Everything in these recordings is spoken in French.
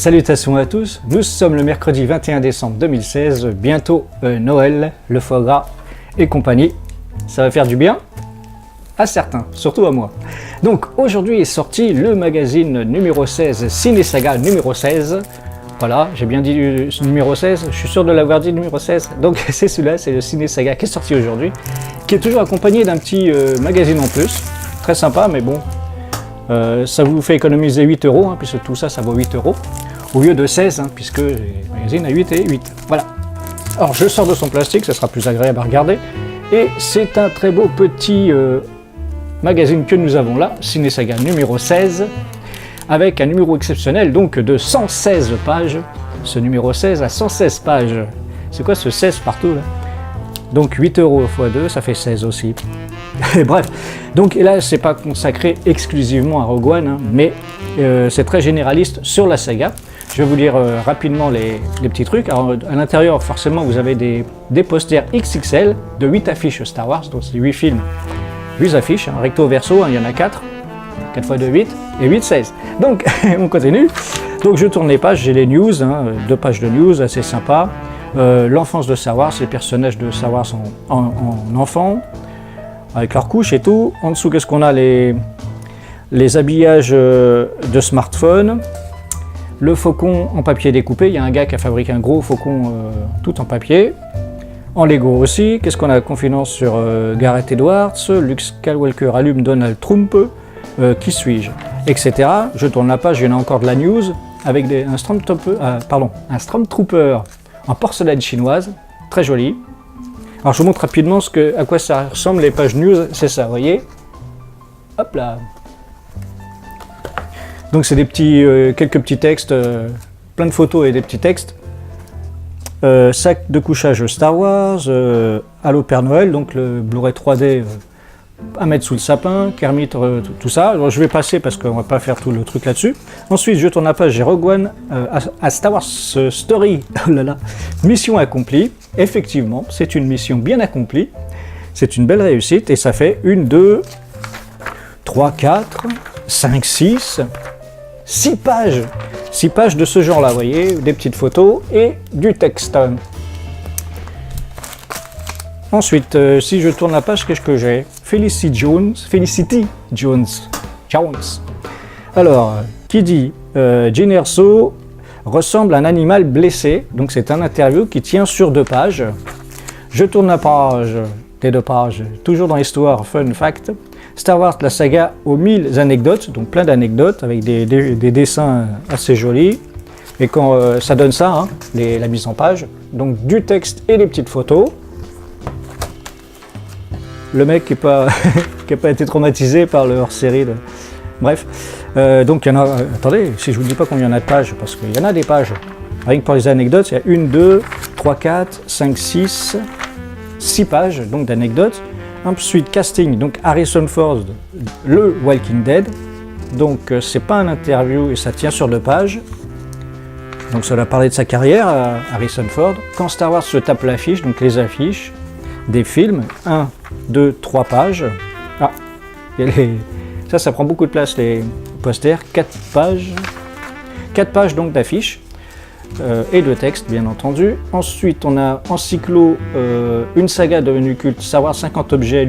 Salutations à tous, nous sommes le mercredi 21 décembre 2016, bientôt Noël, le foie gras et compagnie. Ça va faire du bien à certains, surtout à moi. Donc aujourd'hui est sorti le magazine numéro 16, Ciné Saga numéro 16. Voilà, j'ai bien dit numéro 16, je suis sûr de l'avoir dit numéro 16. Donc c'est celui-là, c'est le Ciné Saga qui est sorti aujourd'hui, qui est toujours accompagné d'un petit magazine en plus. Très sympa, mais bon, ça vous fait économiser 8 €, hein, puisque tout ça, ça vaut 8 €, au lieu de 16, hein, puisque les magazines à 8 et 8. Voilà. Alors je sors de son plastique, ça sera plus agréable à regarder. Et c'est un très beau petit magazine que nous avons là, Ciné Saga numéro 16, avec un numéro exceptionnel donc de 116 pages. Ce numéro 16 a 116 pages. C'est quoi ce 16 partout là? Donc 8 € x 2, ça fait 16 aussi. Bref, donc là c'est pas consacré exclusivement à Rogue One, hein, mais c'est très généraliste sur la saga. Je vais vous lire rapidement les petits trucs. Alors à l'intérieur forcément vous avez des posters XXL de 8 affiches Star Wars, donc c'est 8 films, 8 affiches, hein, recto verso, hein, il y en a 4 x 2, 8 et 8, 16. Donc on continue. Donc je tourne les pages, j'ai les news, hein, 2 pages de news assez sympa. L'enfance de Star Wars, les personnages de Star Wars en enfant, avec leurs couches et tout. En dessous, qu'est-ce qu'on a? Les habillages de smartphone. Le faucon en papier découpé. Il y a un gars qui a fabriqué un gros faucon tout en papier. En Lego aussi. Qu'est-ce qu'on a? Confidence sur Gareth Edwards. Luke Skywalker allume Donald Trump. Qui suis-je? Etc. Je tourne la page, il y en a encore de la news. Avec un Stormtrooper en porcelaine chinoise. Très joli. Alors je vous montre rapidement à quoi ça ressemble les pages news, c'est ça, vous voyez. Hop là. Donc c'est des petits, quelques petits textes, plein de photos et des petits textes. Sac de couchage Star Wars, Allo Père Noël, donc le Blu-ray 3D à mettre sous le sapin, Kermit, tout ça. Alors je vais passer parce qu'on va pas faire tout le truc là-dessus. Ensuite je tourne la page, j'ai Rogue One à Star Wars Story, oh là là, mission accomplie. Effectivement, c'est une mission bien accomplie, c'est une belle réussite et ça fait 1, 2, 3, 4, 5, 6 pages. 6 pages de ce genre-là, vous voyez, des petites photos et du texte. Ensuite, si je tourne la page, qu'est-ce que j'ai? Felicity Jones. Alors, qui dit Jyn Erso ressemble à un animal blessé. Donc c'est un interview qui tient sur 2 pages. Je tourne la page, des 2 pages, toujours dans l'histoire, fun fact. Star Wars, la saga aux 1000 anecdotes, donc plein d'anecdotes avec des dessins assez jolis. Et quand ça donne ça, hein, la mise en page, donc du texte et des petites photos. Le mec qui n'a pas, pas été traumatisé par le hors-série. Bref, donc il y en a. Attendez, si je vous dis pas combien il y en a de pages, parce qu'il y en a des pages. Rien que pour les anecdotes, il y a 1, 2, 3, 4, 5, 6 pages donc d'anecdotes. Ensuite, casting, donc Harrison Ford, le Walking Dead. Donc c'est pas un interview et ça tient sur 2 pages. Donc ça va parler de sa carrière, Harrison Ford. Quand Star Wars se tape l'affiche, donc les affiches des films, 1, 2, 3 pages. Ah, il y a ça prend beaucoup de place, les posters. 4 pages. 4 pages donc d'affiches et de texte, bien entendu. Ensuite, on a en cyclo une saga devenue culte, savoir 50 objets,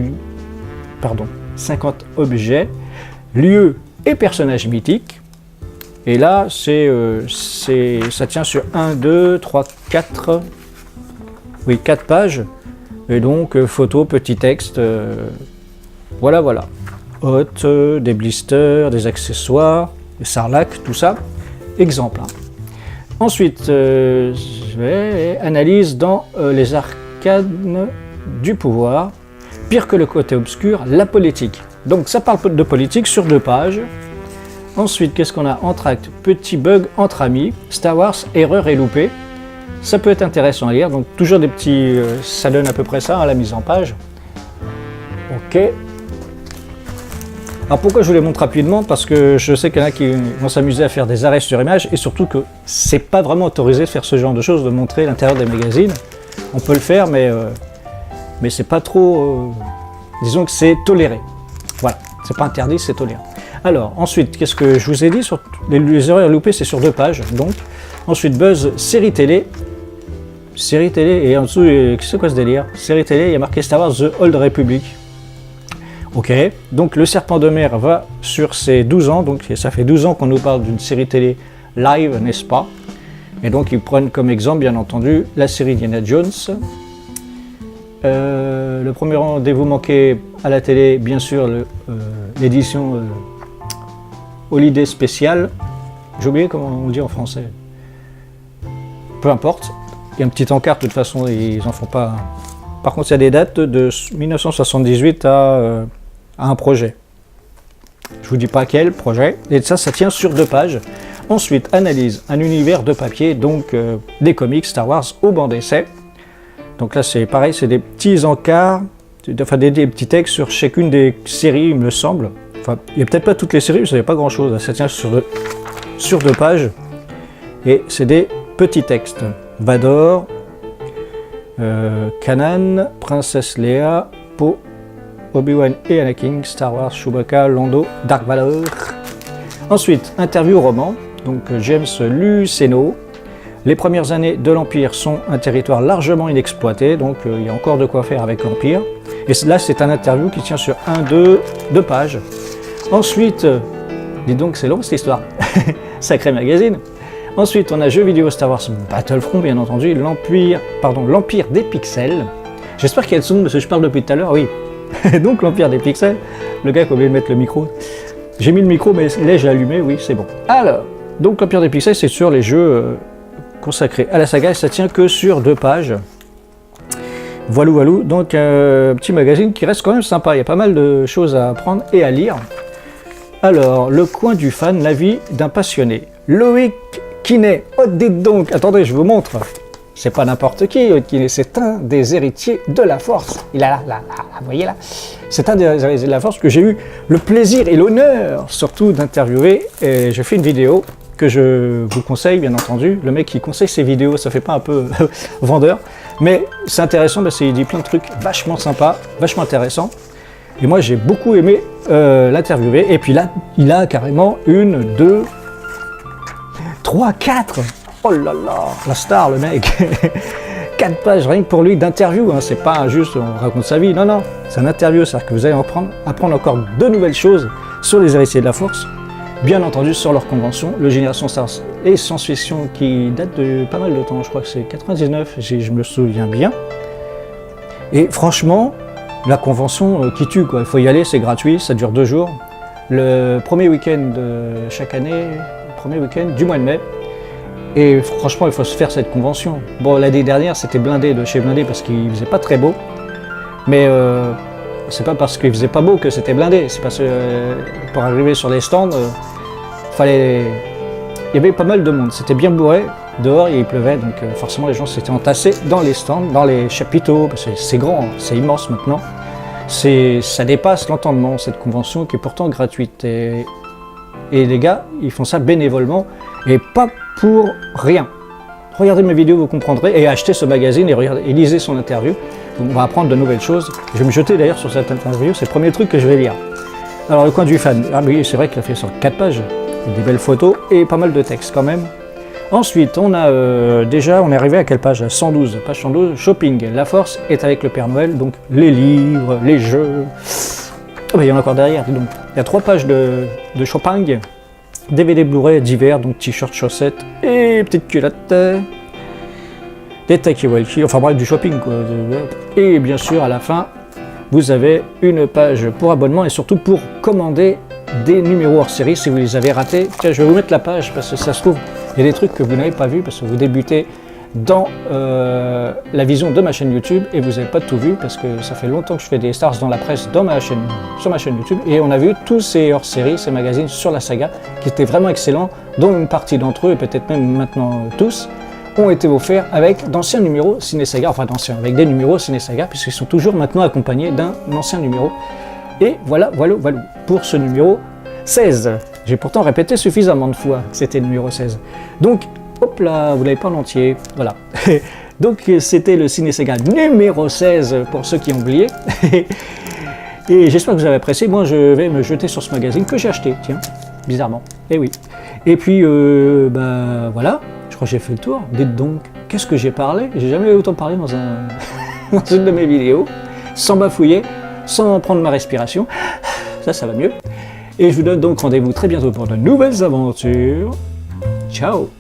lieux et personnages mythiques. Et là, ça tient sur 1, 2, 3, 4, oui, 4 pages. Et donc, photos, petits textes, voilà. Hôtes, des blisters, des accessoires, des sarlacs, tout ça. Exemple. Hein. Ensuite, analyse dans les arcanes du pouvoir. Pire que le côté obscur, la politique. Donc ça parle de politique sur 2 pages. Ensuite, qu'est-ce qu'on a? Entracte, petit bug entre amis, Star Wars, erreur et loupé. Ça peut être intéressant à lire, donc toujours des petits... ça donne à peu près ça, hein, la mise en page. Ok. Alors pourquoi je vous les montre rapidement? Parce que je sais qu'il y en a qui vont s'amuser à faire des arrêts sur image, et surtout que c'est pas vraiment autorisé de faire ce genre de choses, de montrer l'intérieur des magazines. On peut le faire, mais c'est pas trop... disons que c'est toléré. Voilà, c'est pas interdit, c'est toléré. Alors, ensuite, qu'est-ce que je vous ai dit sur les horaires loupés, c'est sur 2 pages, donc. Ensuite, Buzz, série télé. Série télé, et en dessous, c'est quoi ce délire? Série télé, il y a marqué Star Wars The Old Republic. Ok, donc le Serpent de mer va sur ses 12 ans, donc ça fait 12 ans qu'on nous parle d'une série télé live, n'est-ce pas? Et donc ils prennent comme exemple, bien entendu, la série Indiana Jones. Le premier rendez-vous manqué à la télé, bien sûr, l'édition Holiday Spécial. J'ai oublié comment on dit en français. Peu importe. Il y a un petit encart, de toute façon, ils n'en font pas. Par contre, il y a des dates de 1978 à un projet. Je vous dis pas quel projet. Et ça tient sur 2 pages. Ensuite, analyse un univers de papier, donc des comics Star Wars au banc d'essai. Donc là, c'est pareil, c'est des petits encarts, enfin des petits textes sur chacune des séries, il me semble. Enfin, il n'y a peut-être pas toutes les séries, mais ça n'y a pas grand-chose. Ça tient sur 2 pages. Et c'est des petits textes. Vador, Kanan, Princesse Leia, Poe, Obi-Wan et Anakin, Star Wars, Chewbacca, Lando, Dark Vador. Ensuite, interview roman, donc James Luceno. Les premières années de l'Empire sont un territoire largement inexploité, donc il y a encore de quoi faire avec l'Empire. Et là, c'est un interview qui tient sur 2 pages. Ensuite, dis donc, c'est long cette histoire. Sacré magazine. Ensuite, on a jeux vidéo Star Wars Battlefront, bien entendu, l'Empire des pixels. J'espère qu'elles sont, parce que je parle depuis tout à l'heure, oui. Donc, l'Empire des pixels, le gars qui a oublié de mettre le micro. J'ai mis le micro, mais là, j'ai allumé, oui, c'est bon. Alors, donc, l'Empire des pixels, c'est sur les jeux consacrés à la saga, et ça tient que sur 2 pages. Voilou, voilou. Donc, un petit magazine qui reste quand même sympa. Il y a pas mal de choses à apprendre et à lire. Alors, le coin du fan, la vie d'un passionné. Loïc Kiné, oh dites donc, attendez, je vous montre. C'est pas n'importe qui, Kiné, c'est un des héritiers de la Force. Il a là, vous voyez là. C'est un des héritiers de la Force que j'ai eu le plaisir et l'honneur surtout d'interviewer. Et je fais une vidéo que je vous conseille, bien entendu. Le mec qui conseille ses vidéos, ça fait pas un peu vendeur, mais c'est intéressant parce qu'il dit plein de trucs vachement sympas, vachement intéressants. Et moi, j'ai beaucoup aimé l'interviewer. Et puis là, il a carrément 1, 2, 3, 4. Oh là là, la star, le mec. 4 pages rien que pour lui d'interview. Hein. C'est pas juste on raconte sa vie. Non, non, c'est un interview. C'est-à-dire que vous allez apprendre encore de nouvelles choses sur les héritiers de la Force. Bien entendu, sur leur convention, le Génération Star et science-fiction qui date de pas mal de temps. Je crois que c'est 99, je me souviens bien. Et franchement, la convention qui tue, quoi. Il faut y aller, c'est gratuit, ça dure 2 jours. Le premier week-end de chaque année, le premier week-end du mois de mai. Et franchement, il faut se faire cette convention. Bon, l'année dernière, c'était blindé de chez blindé parce qu'il faisait pas très beau. Mais c'est pas parce qu'il faisait pas beau que c'était blindé. C'est parce que pour arriver sur les stands, il y avait pas mal de monde. C'était bien bourré. Dehors, il pleuvait, donc forcément les gens s'étaient entassés dans les stands, dans les chapiteaux, parce que c'est grand, c'est immense maintenant. Ça dépasse l'entendement, cette convention qui est pourtant gratuite. Et les gars, ils font ça bénévolement et pas pour rien. Regardez mes vidéos, vous comprendrez, et achetez ce magazine et lisez son interview. On va apprendre de nouvelles choses. Je vais me jeter d'ailleurs sur cette interview, c'est le premier truc que je vais lire. Alors le coin du fan, ah oui, c'est vrai qu'il a fait sur 4 pages, des belles photos et pas mal de textes quand même. Ensuite, on a on est arrivé à quelle page? 112, page 112, shopping. La Force est avec le Père Noël, donc les livres, les jeux. Oh, bah, il y en a encore derrière, dis donc. Il y a 3 pages de shopping, DVD Blu-ray divers, donc t-shirt, chaussettes et petites culottes. Des talkie-walkie, enfin bref, du shopping quoi. Et bien sûr, à la fin, vous avez une page pour abonnement et surtout pour commander des numéros hors série si vous les avez ratés. Tiens, je vais vous mettre la page parce que ça se trouve, il y a des trucs que vous n'avez pas vus parce que vous débutez dans la vision de ma chaîne YouTube et vous n'avez pas tout vu parce que ça fait longtemps que je fais des stars dans la presse sur ma chaîne YouTube et on a vu tous ces hors-séries, ces magazines sur la saga qui étaient vraiment excellents, dont une partie d'entre eux et peut-être même maintenant tous ont été offerts avec d'anciens numéros Ciné-Saga, enfin d'anciens, avec des numéros Ciné-Saga puisqu'ils sont toujours maintenant accompagnés d'un ancien numéro. Et voilà pour ce numéro 16. J'ai pourtant répété suffisamment de fois que c'était le numéro 16. Donc, hop là, vous l'avez pas en entier, voilà. Donc, c'était le Ciné-Saga numéro 16 pour ceux qui ont oublié. Et j'espère que vous avez apprécié. Moi, je vais me jeter sur ce magazine que j'ai acheté, tiens, bizarrement. Eh oui. Et puis, bah voilà, je crois que j'ai fait le tour. Dites donc, qu'est-ce que j'ai parlé? J'ai jamais autant parlé dans dans une de mes vidéos, sans bafouiller, sans prendre ma respiration. Ça va mieux. Et je vous donne donc rendez-vous très bientôt pour de nouvelles aventures. Ciao!